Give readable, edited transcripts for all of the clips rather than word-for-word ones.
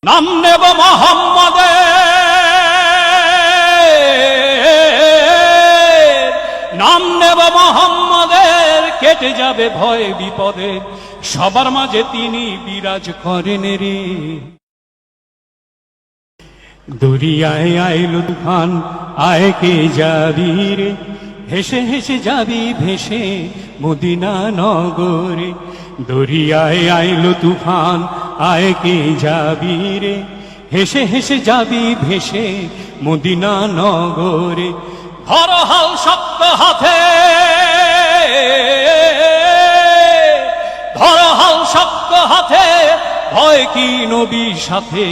নাম নেব মোহাম্মদের, নাম নেব মোহাম্মদের, কেটে যাবে ভয় বিপদে, সবার মাঝে তিনি বিরাজ করেন রে। দরিয়ায় আইলো তুফান, আয় কে যাবি রে, হেসে হেসে যাবি ভেসে মদিনা নগরে। দরিয়ায় আইলো তুফান, আয় কে যাবি রে, হেসে হেসে যাবি ভেসে মদিনা নগরে। ধর হাল শক্ত হাতে, ধর হাল শক্ত হাতে, ভয় কি নবীর সাথে,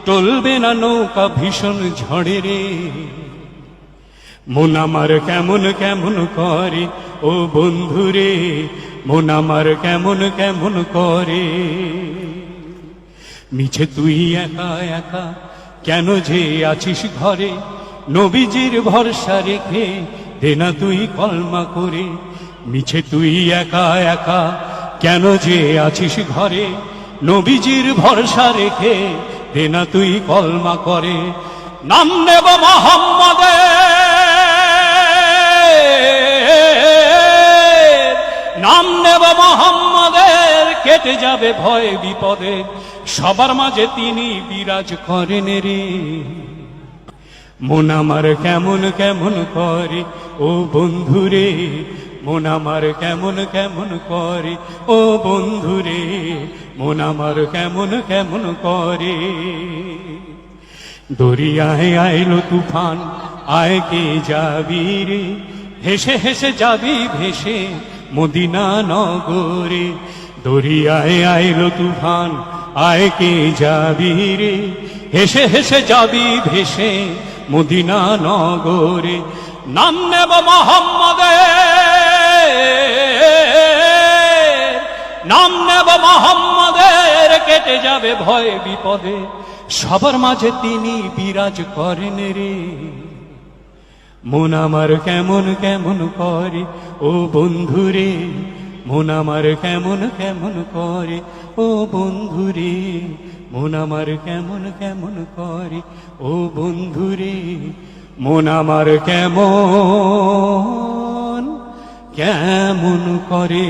টলবে না নৌকা ভীষণ ঝড়ে রে। মন আমার কেমন কেমন করে ও বন্ধুরে, মন আমার কেমন কেমন করে। মিছে তুই একা একা কেন যে আছিস ঘরে, নবীজির ভরসা রেখে দে না তুই কলমা করে। মিছে তুই একা একা কেন যে আছিস ঘরে, নবীজির ভরসা রেখে দে না তুই কলমা করে। নাম নেব মোহাম্মদের, নাম নেব মোহাম্মদের, কেটে যাবে ভয় বিপদে, সবার মাঝে তিনি বিরাজ করেন রে। মন আমার কেমন কেমন করে ও বন্ধুরে, মন আমার কেমন কেমন করে ও বন্ধুরে, মন আমার কেমন কেমন করে। দরিয়ায় আইলো তুফান, আয় কে যাবি রে, হেসে হেসে যাবি ভেসে মদিনা নগরে। দরিয়ায় আইলো তুফান, আয় কে যাবি রে, হেসে হেসে যাবি ভেসে মদিনা নগরে। নাম নেব মোহাম্মদের, নাম নেব মোহাম্মদের, কেটে যাবে ভয় বিপদে, সবার মাঝে তিনি বিরাজ করেন রে। মন আমার কেমন কেমন করে ও বন্ধুরে, মন আমার কেমন কেমন করে ও বন্ধুরে, মন আমার কেমন কেমন করে ও বন্ধুরে, মন আমার কেমন কেমন করে।